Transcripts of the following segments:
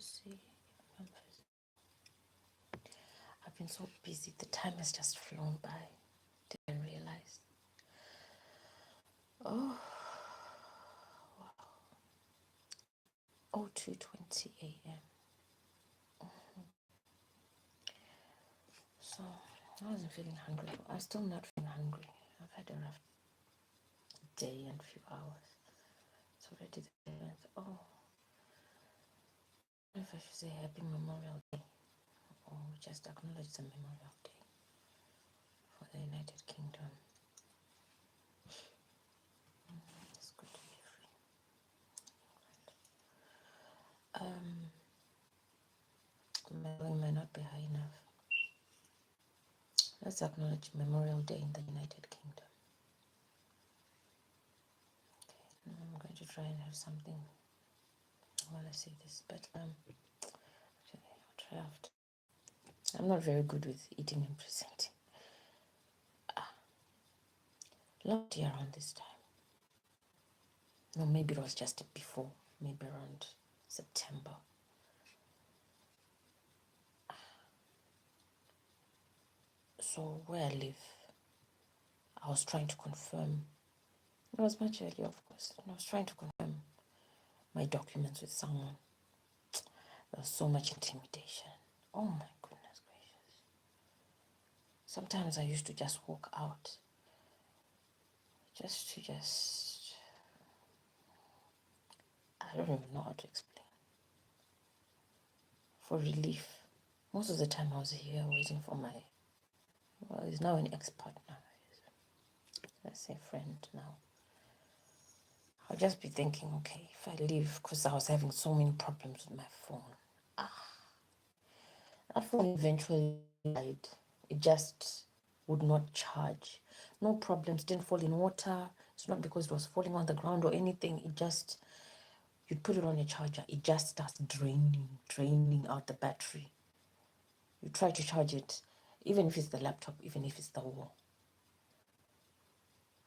see. I've been so busy. The time has just flown by. Didn't realize. Oh, wow. 02:20 a.m. So I wasn't feeling hungry. I'm still not feeling hungry. I've had a rough day and few hours. It's already the 11th. Oh, I don't know if I should say Happy Memorial Day or just acknowledge the Memorial Day for the United Kingdom. It's good to be free. My volume might not be high enough. Let's acknowledge Memorial Day in the United Kingdom. Okay, I'm going to try and have something while I say this, but actually I'll try after. I'm not very good with eating and presenting. Last year around this time, no, maybe it was just before, maybe around September. So where I live, I was trying to confirm. It was much earlier, of course. And I was trying to confirm my documents with someone. There was so much intimidation. Oh my goodness gracious. Sometimes I used to just walk out. I don't even know how to explain. For relief. Most of the time I was here waiting for he's now an ex-partner. Let's say friend now. I'll just be thinking, okay, if I leave, because I was having so many problems with my phone. That phone eventually died. It just would not charge. No problems, didn't fall in water. It's not because it was falling on the ground or anything. You'd put it on a charger, it just starts draining out the battery. You try to charge it, even if it's the laptop, even if it's the wall.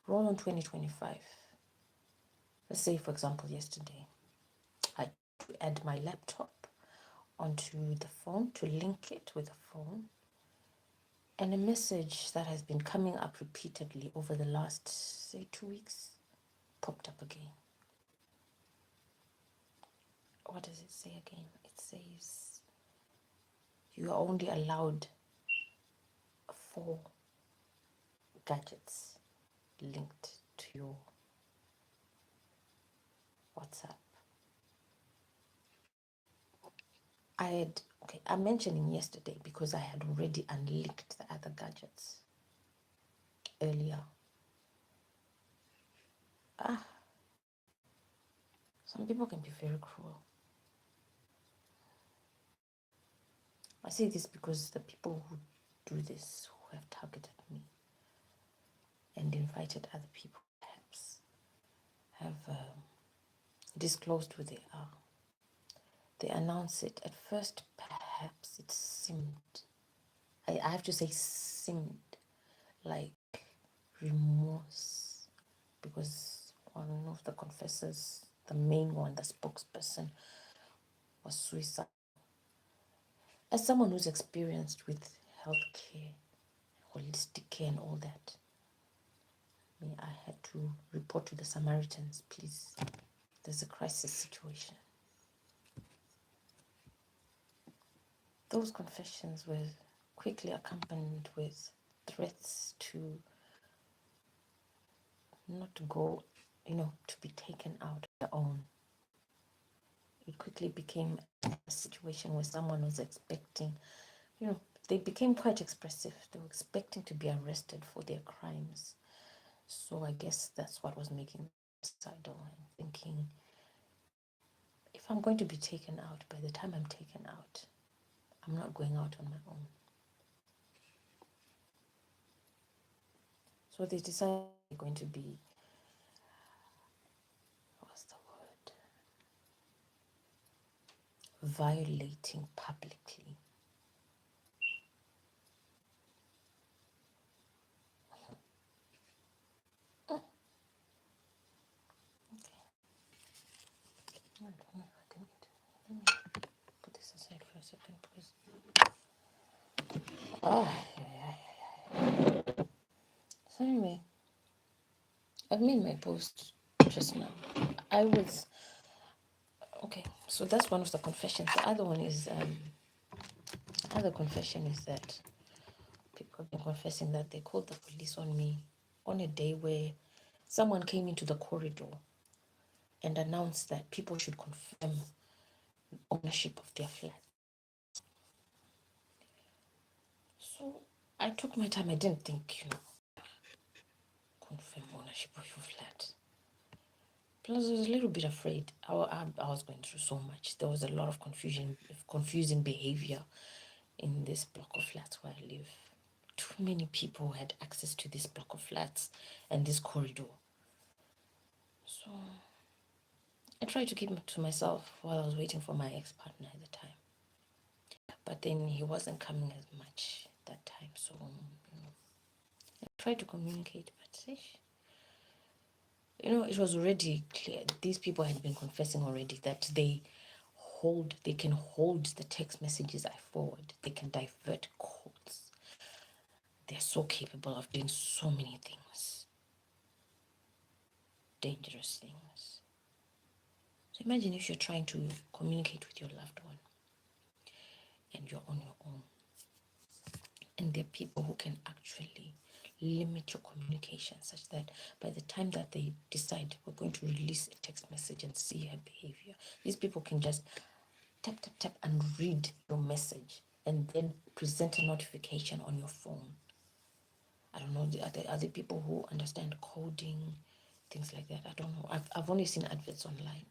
Roll on 2025. Let's say, for example, yesterday, I add my laptop onto the phone to link it with the phone. And a message that has been coming up repeatedly over the last, say, 2 weeks, popped up again. What does it say again? It says, you are only allowed 4 gadgets linked to your WhatsApp. I'm mentioning yesterday because I had already unlinked the other gadgets earlier. Some people can be very cruel. I say this because the people who do this, who have targeted me and invited other people, perhaps, have disclosed who they are. They announce it. At first, perhaps it seemed, I have to say seemed like remorse, because one of the confessors, the main one, the spokesperson, was suicidal. As someone who's experienced with healthcare, holistic care and all that, I had to report to the Samaritans, please, there's a crisis situation. Those confessions were quickly accompanied with threats to not to go, to be taken out on their own. It quickly became a situation where someone was expecting, they became quite expressive. They were expecting to be arrested for their crimes. So I guess that's what was making them suicidal, and thinking, if I'm going to be taken out, by the time I'm taken out, I'm not going out on my own. So they decided they're going to be, violating publicly. Okay. I don't know if I can get it. Let me put So anyway, I've made my post just now. I was okay. So that's one of the confessions. The other one is other confession is that people have been confessing that they called the police on me on a day where someone came into the corridor and announced that people should confirm ownership of their flat. So I took my time. I didn't think, confirm ownership of your flat. Plus, I was a little bit afraid. I was going through so much. There was a lot of confusing behavior in this block of flats where I live. Too many people had access to this block of flats and this corridor. So I tried to keep it to myself while I was waiting for my ex-partner at the time. But then he wasn't coming as much that time. So, I tried to communicate, but it was already clear. These people had been confessing already that they can hold the text messages I forward. They can divert calls. They're so capable of doing so many things, dangerous things. So imagine if you're trying to communicate with your loved one and you're on your own, and there are people who can actually limit your communication such that by the time that they decide we're going to release a text message and see her behavior, these people can just tap, tap, tap and read your message and then present a notification on your phone. I don't know, are there people who understand coding, things like that? I don't know. I've only seen adverts online.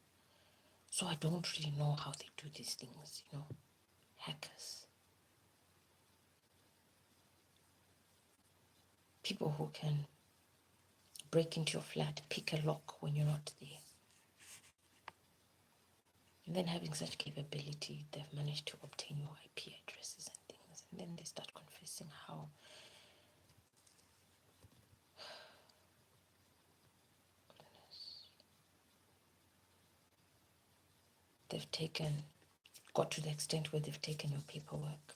So I don't really know how they do these things, hackers. People who can break into your flat, pick a lock when you're not there. And then having such capability, they've managed to obtain your IP addresses and things. And then they start confessing how they've got to the extent where they've taken your paperwork.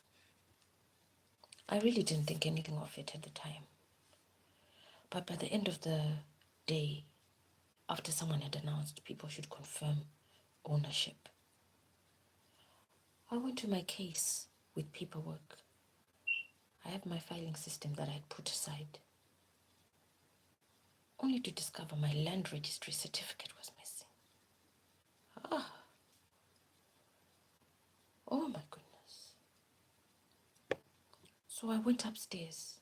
I really didn't think anything of it at the time. But by the end of the day, after someone had announced people should confirm ownership, I went to my case with paperwork. I have my filing system that I had put aside, only to discover my land registry certificate was missing. Oh my goodness. So I went upstairs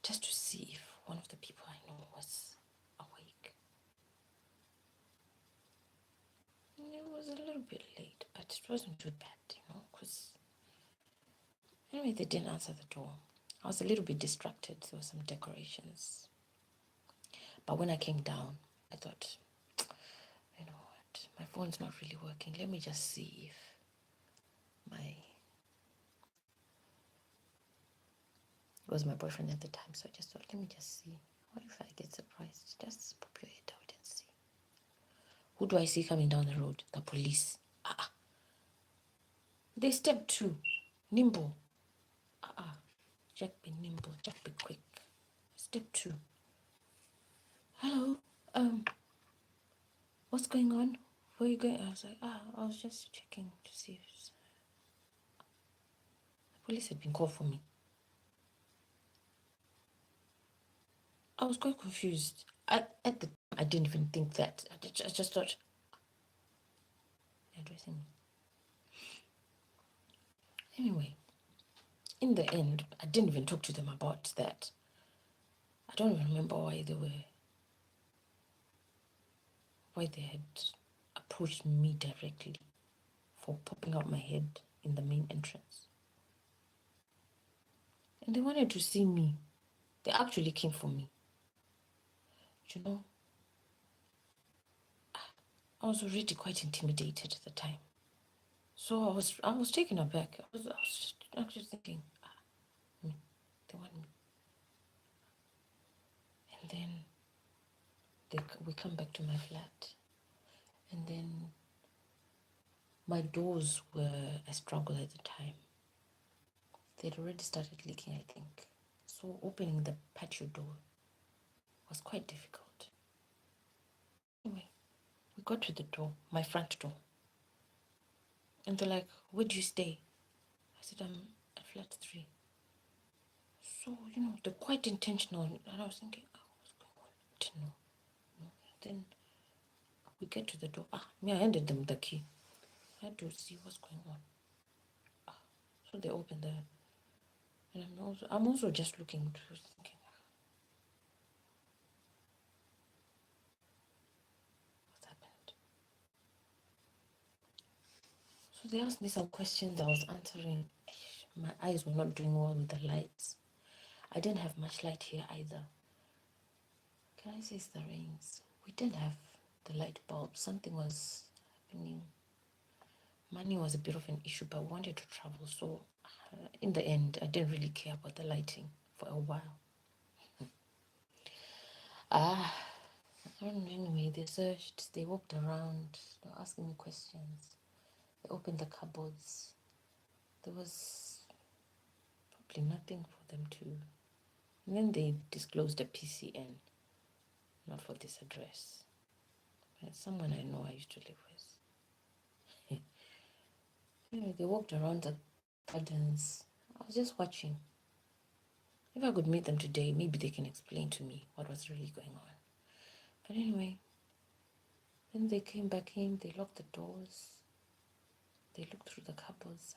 just to see if one of the people I know was awake. And it was a little bit late, but it wasn't too bad, because anyway, they didn't answer the door. I was a little bit distracted. There were some decorations. But when I came down, I thought, you know what, my phone's not really working. Let me just see if it was my boyfriend at the time. So I just thought, let me just see. What if I get surprised? Just pop your head out and see. Who do I see coming down the road? The police. They step two. Nimble. Jack be nimble. Jack be quick. Step two. Hello. What's going on? Where are you going? I was like, I was just checking to see if the police had been called for me. I was quite confused. At the time, I didn't even think that. I just thought, addressing me. Anyway, in the end, I didn't even talk to them about that. I don't even remember why they had approached me directly for popping out my head in the main entrance. And they wanted to see me. They actually came for me. I was already quite intimidated at the time. So I was taken aback. I was actually thinking, they want me. And then we come back to my flat. And then my doors were a struggle at the time. they'd already started leaking, I think. So opening the patio door was quite difficult. Anyway, we got to the door, my front door. And they're like, where do you stay? I said, I'm at flat 3. So, they're quite intentional. And I was thinking, what's going on? I didn't know. Then we get to the door. I handed them the key. I had to see what's going on. So they opened the, and I'm also just looking, thinking, what's happened? So they asked me some questions. I was answering. My eyes were not doing well with the lights. I didn't have much light here either. Can I say the rains? We didn't have the light bulb. Something was happening. Money was a bit of an issue, but I wanted to travel. So in the end, I didn't really care about the lighting for a while. Anyway, they searched, they walked around, they were asking me questions. They opened the cupboards. There was probably nothing for them to. And then they disclosed a PCN, not for this address. It's someone I know I used to live with. Anyway, they walked around the gardens. I was just watching. If I could meet them today, maybe they can explain to me what was really going on. But anyway, then they came back in, they locked the doors, they looked through the cupboards.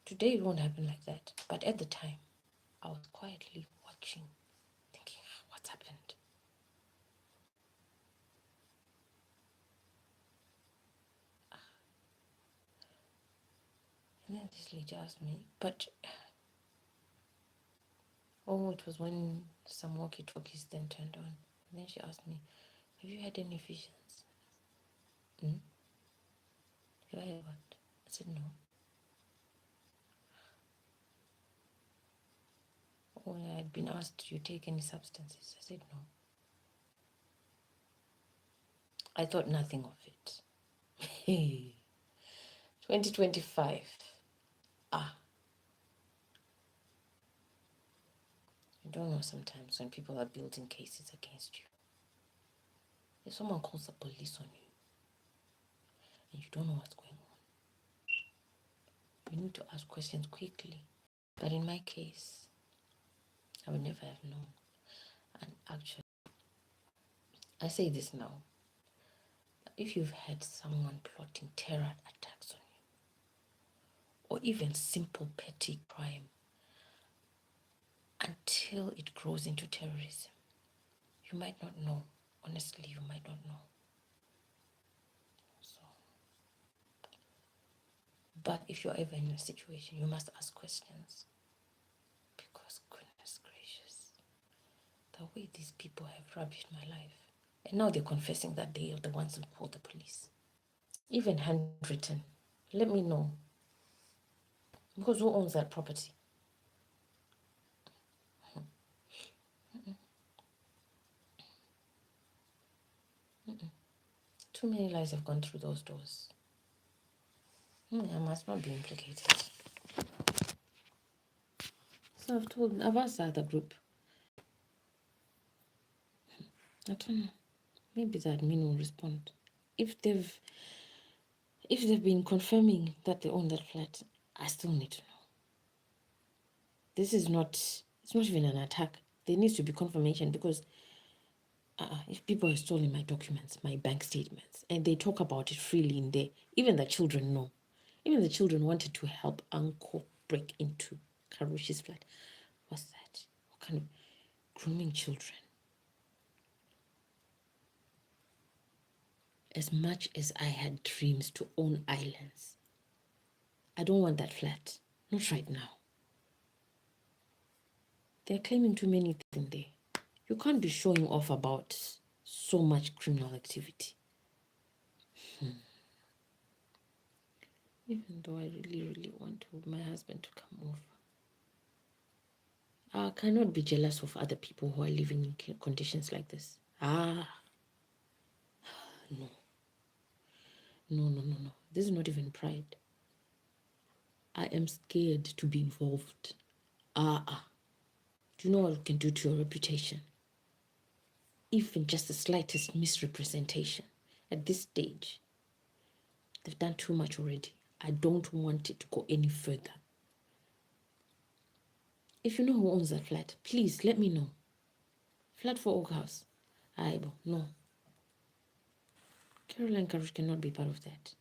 Today it won't happen like that, but at the time, I was quietly watching, thinking, what's happened? And then this lady asked me, it was when some walkie-talkies then turned on. And then she asked me, have you had any visions? Have I had what? I said, no. When I had been asked, do you take any substances? I said, no. I thought nothing of it. Hey, 2025. You don't know sometimes when people are building cases against you. If someone calls the police on you and you don't know what's going on, you need to ask questions quickly. But in my case, I would never have known. And actually, I say this now. If you've had someone plotting terror attacks on you, or even simple petty crime, until it grows into terrorism, you might not know. Honestly, you might not know. So, but if you're ever in a situation, you must ask questions. Because goodness gracious, the way these people have rubbished my life. And now they're confessing that they are the ones who called the police. Even handwritten. Let me know. Because who owns that property? Too many lives have gone through those doors. I must not be implicated. So I've asked the other group. I don't know. Maybe the admin will respond. If they've been confirming that they own that flat, I still need to know. It's not even an attack. There needs to be confirmation because if people have stolen my documents, my bank statements, and they talk about it freely in there, even the children know. Even the children wanted to help uncle break into Carush's flat. What's that? What kind of grooming children? As much as I had dreams to own islands, I don't want that flat. Not right now. They're claiming too many things in there. You can't be showing off about so much criminal activity. Even though I really, really want my husband to come over. I cannot be jealous of other people who are living in conditions like this. No. No. This is not even pride. I am scared to be involved. Do you know what it can do to your reputation? Even just the slightest misrepresentation at this stage. They've done too much already. I don't want it to go any further. If you know who owns that flat, please let me know. Flat 4 Oak House. No. Caroline Carush cannot be part of that.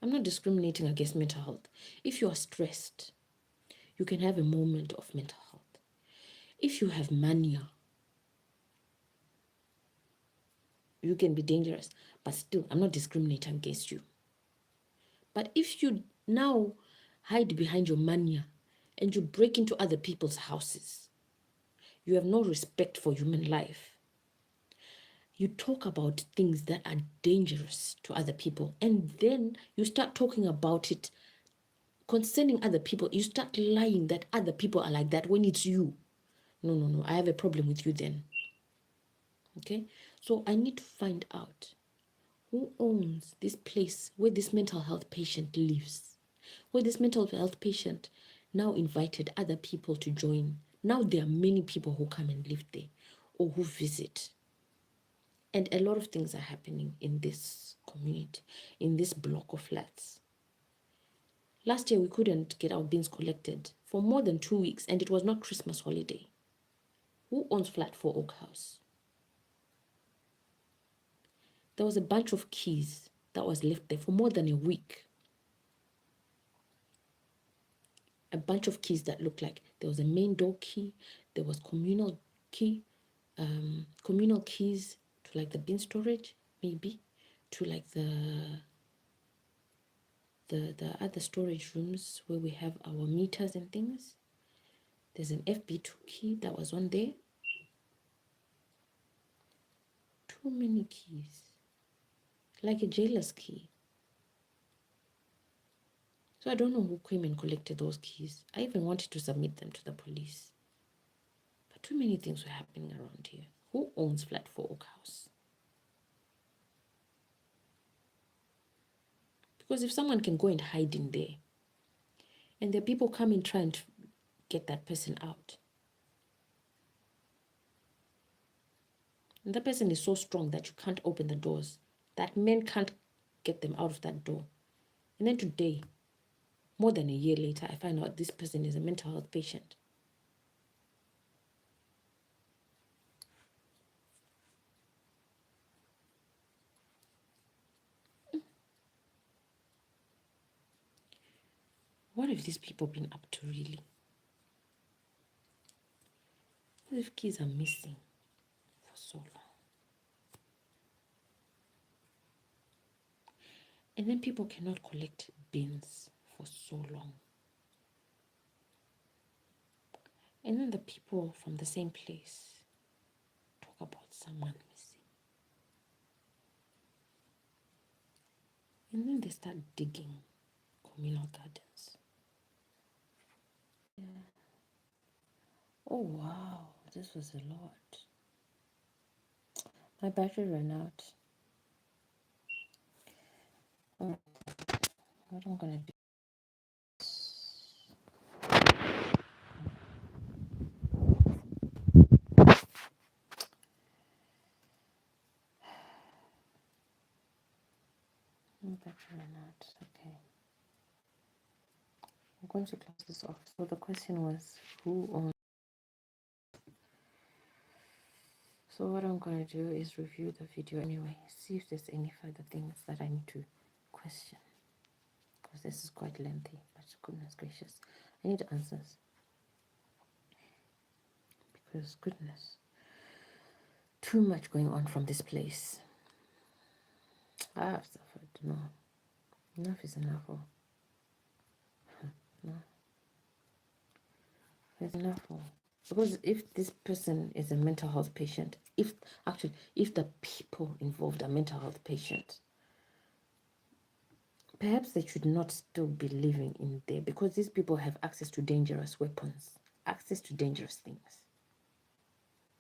I'm not discriminating against mental health. If you are stressed, you can have a moment of mental health. If you have mania, you can be dangerous. But still, I'm not discriminating against you. But if you now hide behind your mania and you break into other people's houses, you have no respect for human life. You talk about things that are dangerous to other people, and then you start talking about it concerning other people. You start lying that other people are like that when it's you. No. I have a problem with you then. Okay? So I need to find out who owns this place where this mental health patient lives, where this mental health patient now invited other people to join. Now there are many people who come and live there or who visit. And a lot of things are happening in this community, in this block of flats. Last year, we couldn't get our bins collected for more than 2 weeks, and it was not Christmas holiday. Who owns flat 4 Oak House? There was a bunch of keys that was left there for more than a week. A bunch of keys that looked like there was a main door key, there was communal keys to like the bin storage, maybe, to like the other storage rooms where we have our meters and things. There's an FB2 key that was on there. Too many keys. Like a jailer's key. So I don't know who came and collected those keys. I even wanted to submit them to the police. But too many things were happening around here. Who owns flat 4 Oak House? Because if someone can go and hide in there, and the people come and try and get that person out, and that person is so strong that you can't open the doors, that men can't get them out of that door. And then today, more than a year later, I find out this person is a mental health patient. What have these people been up to really? What if keys are missing for so long? And then people cannot collect bins for so long. And then the people from the same place talk about someone missing. And then they start digging communal gardens. Yeah. Oh wow, this was a lot. My battery ran out. What am I gonna do? My battery ran out. Okay. I'm going to close this off. So the question was, who owns? So what I'm going to do is review the video anyway, see if there's any further things that I need to question. Because this is quite lengthy, but goodness gracious, I need answers. Because goodness, too much going on from this place. I've suffered. No, enough is enough. Oh. No, there's enough. Oh. Because if this person is a mental health patient, if the people involved are mental health patients, perhaps they should not still be living in there, because these people have access to dangerous weapons, access to dangerous things.